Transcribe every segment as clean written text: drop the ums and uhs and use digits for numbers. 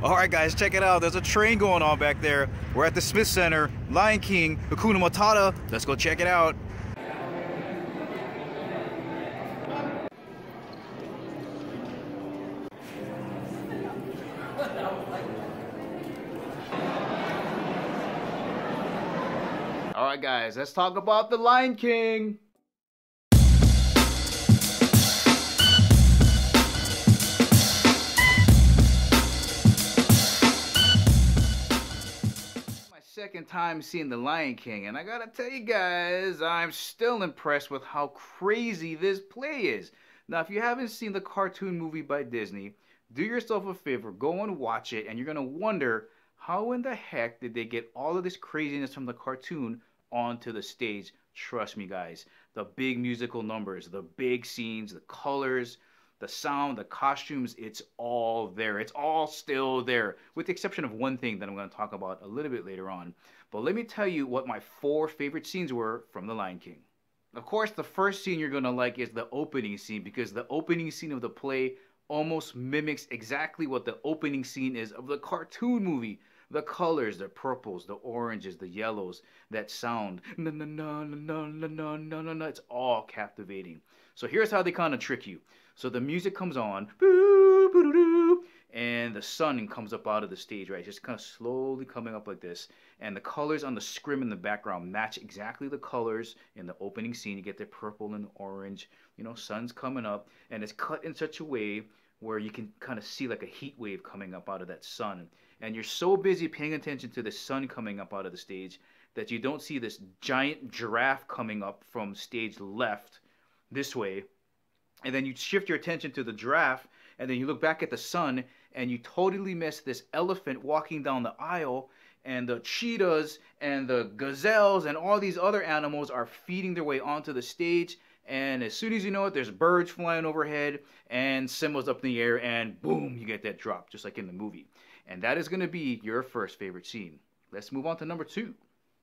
All right, guys, check it out. There's a train going on back there. We're at the Smith Center. Lion King, Hakuna Matata. Let's go check it out. All right, guys, let's talk about the Lion King. Second time seeing the Lion King, and I gotta tell you guys, I'm still impressed with how crazy this play is. Now, if you haven't seen the cartoon movie by Disney, do yourself a favor, go and watch it, and you're gonna wonder how in the heck did they get all of this craziness from the cartoon onto the stage. Trust me, guys, the big musical numbers, the big scenes, the colors, the sound, the costumes, it's all there. It's all still there, with the exception of one thing that I'm going to talk about a little bit later on. But let me tell you what my 4 favorite scenes were from The Lion King. Of course, the first scene you're going to like is the opening scene, because the opening scene of the play almost mimics exactly what the opening scene is of the cartoon movie. The colors, the purples, the oranges, the yellows, that sound, na na na na na na na na na, it's all captivating. So here's how they kind of trick you. So the music comes on, and the sun comes up out of the stage, right? Just kind of slowly coming up like this. And the colors on the scrim in the background match exactly the colors in the opening scene. You get the purple and orange, you know, sun's coming up. And it's cut in such a way where you can kind of see like a heat wave coming up out of that sun. And you're so busy paying attention to the sun coming up out of the stage that you don't see this giant giraffe coming up from stage left this way. And then you shift your attention to the giraffe, and then you look back at the sun, and you totally miss this elephant walking down the aisle, and the cheetahs and the gazelles and all these other animals are feeding their way onto the stage. And as soon as you know it, there's birds flying overhead, and Simba's up in the air, and boom, you get that drop, just like in the movie. And that is going to be your first favorite scene. Let's move on to number 2.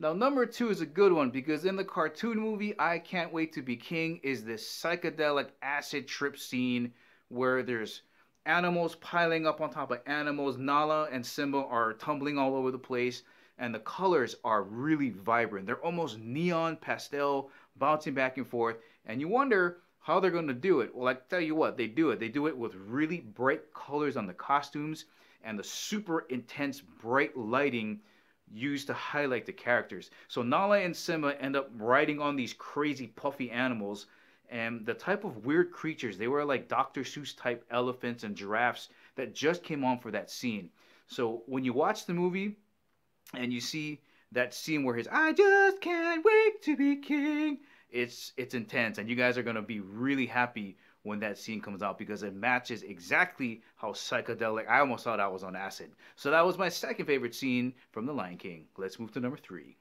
Now, number 2 is a good one, because in the cartoon movie, I Can't Wait to Be King, is this psychedelic acid trip scene where there's animals piling up on top of animals. Nala and Simba are tumbling all over the place, and the colors are really vibrant. They're almost neon pastel, bouncing back and forth, and you wonder how they're going to do it. Well, I tell you what, they do it. They do it with really bright colors on the costumes and the super intense bright lighting used to highlight the characters. So Nala and Simba end up riding on these crazy puffy animals, and the type of weird creatures, they were like Dr. Seuss type elephants and giraffes that just came on for that scene. So when you watch the movie and you see that scene where his "I just can't wait to be king," it's intense, and you guys are going to be really happy when that scene comes out, because it matches exactly how psychedelic. I almost thought I was on acid. So that was my second favorite scene from The Lion King. Let's move to number 3.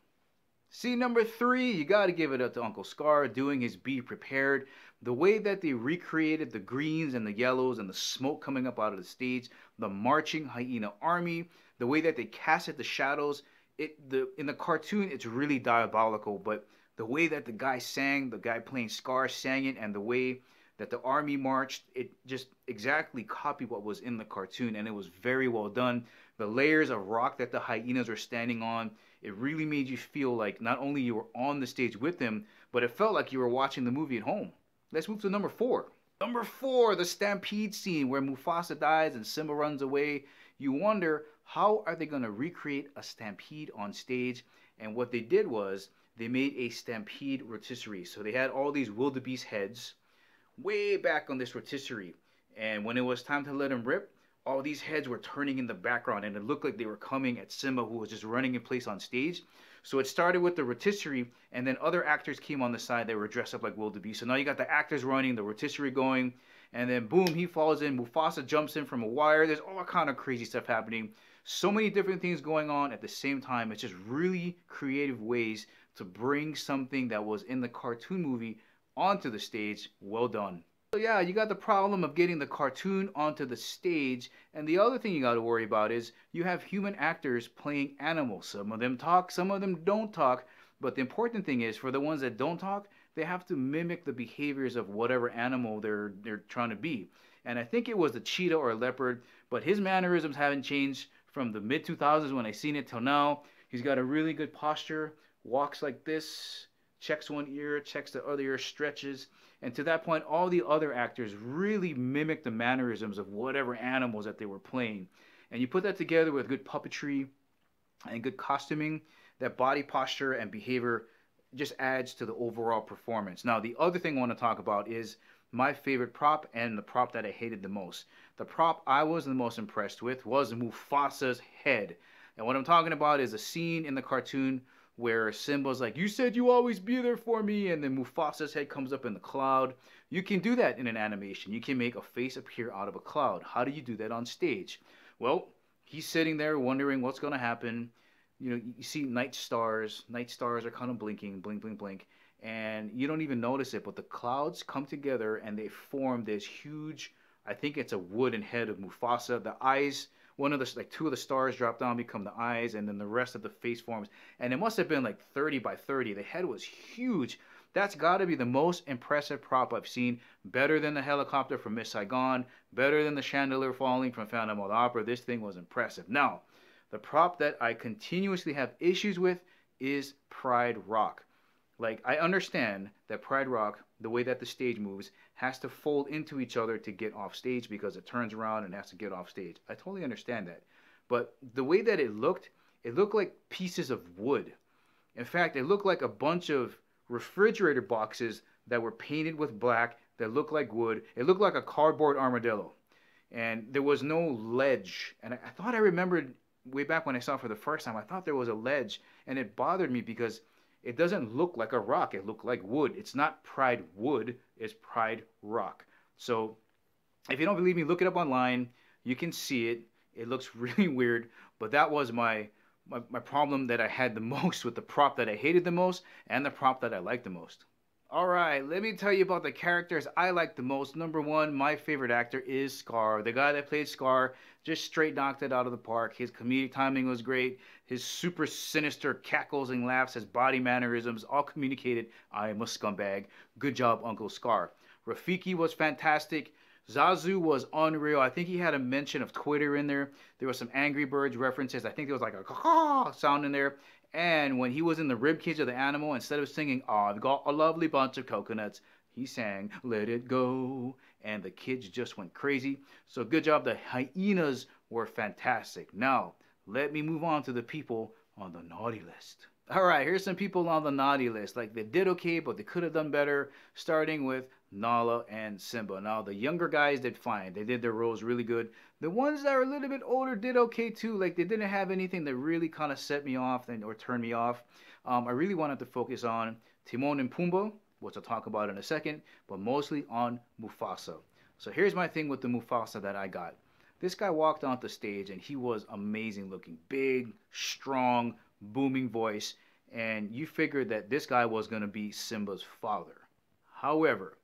Scene number 3, you got to give it up to Uncle Scar doing his Be Prepared. The way that they recreated the greens and the yellows and the smoke coming up out of the stage, the marching hyena army, the way that they casted the shadows. In the cartoon, it's really diabolical, but the way that the guy sang, the guy playing Scar sang it, and the way that the army marched, it just exactly copied what was in the cartoon, and it was very well done. The layers of rock that the hyenas were standing on, it really made you feel like not only you were on the stage with them, but it felt like you were watching the movie at home. Let's move to number 4. Number 4, the Stampede scene where Mufasa dies and Simba runs away. You wonder, how are they going to recreate a stampede on stage? And what they did was they made a stampede rotisserie. So they had all these wildebeest heads way back on this rotisserie, and when it was time to let him rip, all these heads were turning in the background, and it looked like they were coming at Simba, who was just running in place on stage. So it started with the rotisserie, and then other actors came on the side that were dressed up like wildebeest. So now you got the actors running, the rotisserie going, and then boom, he falls in. Mufasa jumps in from a wire. There's all kind of crazy stuff happening. So many different things going on at the same time. It's just really creative ways to bring something that was in the cartoon movie onto the stage. Well done. So yeah, you got the problem of getting the cartoon onto the stage, and the other thing you got to worry about is you have human actors playing animals. Some of them talk, some of them don't talk, but the important thing is, for the ones that don't talk, they have to mimic the behaviors of whatever animal they're trying to be. And I think it was the cheetah or leopard, But his mannerisms haven't changed from the mid 2000s when I seen it till now. He's got a really good posture, walks like this, checks one ear, checks the other ear, stretches. And to that point, all the other actors really mimic the mannerisms of whatever animals that they were playing. And you put that together with good puppetry and good costuming, that body posture and behavior just adds to the overall performance. Now, the other thing I want to talk about is my favorite prop and the prop that I hated the most. The prop I was the most impressed with was Mufasa's head. And what I'm talking about is a scene in the cartoon where Simba's like, "You said you always be there for me," and then Mufasa's head comes up in the cloud. You can do that in an animation. You can make a face appear out of a cloud. How do you do that on stage? Well, he's sitting there wondering what's going to happen. You know, you see night stars. Night stars are kind of blinking, blink, blink, blink, and you don't even notice it, but the clouds come together and they form this huge, I think it's a wooden head of Mufasa. The eyes, one of the, like two of the stars drop down, become the eyes, and then the rest of the face forms. And it must have been like 30 by 30. The head was huge. That's got to be the most impressive prop I've seen. Better than the helicopter from Miss Saigon. Better than the chandelier falling from Phantom of the Opera. This thing was impressive. Now, the prop that I continuously have issues with is Pride Rock. Like, I understand that Pride Rock, the way that the stage moves, has to fold into each other to get off stage because it turns around and has to get off stage. I totally understand that. But the way that it looked like pieces of wood. In fact, it looked like a bunch of refrigerator boxes that were painted with black that looked like wood. It looked like a cardboard armadillo. And there was no ledge. And I thought I remembered way back when I saw it for the first time, I thought there was a ledge. And it bothered me because it doesn't look like a rock. It looked like wood. It's not Pride wood. It's Pride Rock. So if you don't believe me, look it up online. You can see it. It looks really weird. But that was my problem that I had the most with the prop that I hated the most and the prop that I liked the most. Alright, let me tell you about the characters I like the most. Number one, my favorite actor is Scar. The guy that played Scar just straight knocked it out of the park. His comedic timing was great. His super sinister cackles and laughs, his body mannerisms, all communicated, "I am a scumbag." Good job, Uncle Scar. Rafiki was fantastic. Zazu was unreal. I think he had a mention of Twitter in there. There was some Angry Birds references. I think there was like a caw sound in there. And when he was in the ribcage of the animal, instead of singing, "I've got a lovely bunch of coconuts," he sang, "Let it go." And the kids just went crazy. So good job. The hyenas were fantastic. Now, let me move on to the people on the naughty list. All right, here's some people on the naughty list. Like, they did okay, but they could have done better, starting with Nala and Simba. Now, the younger guys did fine. They did their roles really good. The ones that are a little bit older did okay, too. Like, they didn't have anything that really kind of set me off or turned me off. I really wanted to focus on Timon and Pumbaa, which I'll talk about in a second, but mostly on Mufasa. So here's my thing with the Mufasa that I got. This guy walked onto stage, and he was amazing looking. Big, strong, booming voice, and you figured that this guy was going to be Simba's father. However,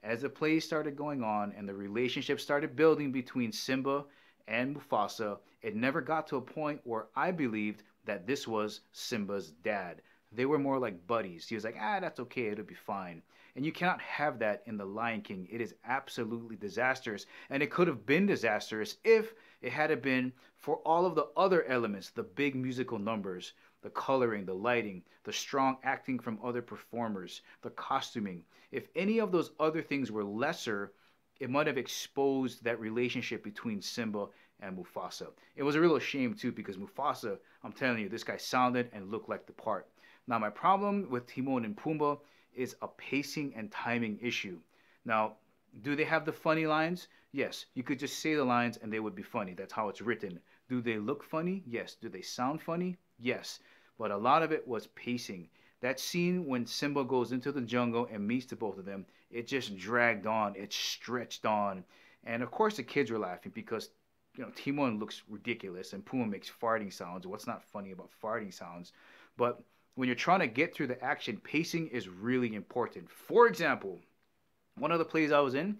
as the play started going on and the relationship started building between Simba and Mufasa, it never got to a point where I believed that this was Simba's dad. They were more like buddies. He was like, that's okay, it'll be fine. And you cannot have that in The Lion King. It is absolutely disastrous. And it could have been disastrous if it had been for all of the other elements, the big musical numbers, the coloring, the lighting, the strong acting from other performers, the costuming. If any of those other things were lesser, it might have exposed that relationship between Simba and Mufasa. It was a real shame too, because Mufasa, I'm telling you, this guy sounded and looked like the part. Now, my problem with Timon and Pumbaa is a pacing and timing issue. Now, do they have the funny lines? Yes, you could just say the lines and they would be funny. That's how it's written. Do they look funny? Yes. Do they sound funny? Yes. But a lot of it was pacing. That scene when Simba goes into the jungle and meets the both of them, it just dragged on. It stretched on. And of course the kids were laughing because, Timon looks ridiculous and Pumbaa makes farting sounds. What's not funny about farting sounds? But when you're trying to get through the action, pacing is really important. For example, one of the plays I was in,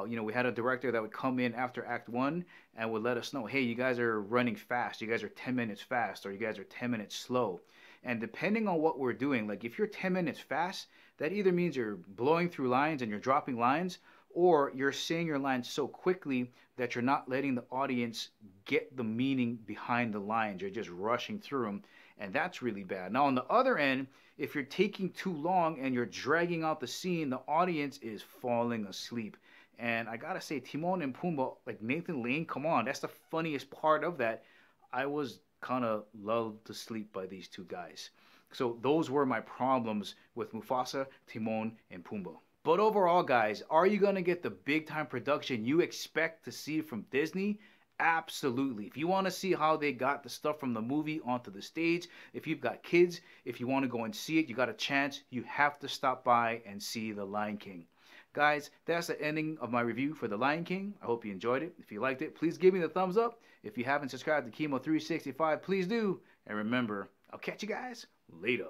we had a director that would come in after Act 1 and would let us know, hey, you guys are running fast. You guys are 10 minutes fast, or you guys are 10 minutes slow. And depending on what we're doing, like if you're 10 minutes fast, that either means you're blowing through lines and you're dropping lines, or you're saying your lines so quickly that you're not letting the audience get the meaning behind the lines. You're just rushing through them, and that's really bad. Now, on the other end, if you're taking too long and you're dragging out the scene, the audience is falling asleep. And I gotta say, Timon and Pumbaa, like Nathan Lane, come on, that's the funniest part of that. I was kind of lulled to sleep by these two guys. So those were my problems with Mufasa, Timon, and Pumbaa. But overall, guys, are you going to get the big time production you expect to see from Disney? Absolutely. If you want to see how they got the stuff from the movie onto the stage, if you've got kids, if you want to go and see it, you got a chance, you have to stop by and see The Lion King. Guys, that's the ending of my review for The Lion King. I hope you enjoyed it. If you liked it, please give me the thumbs up. If you haven't subscribed to Chemo365, please do. And remember, I'll catch you guys later.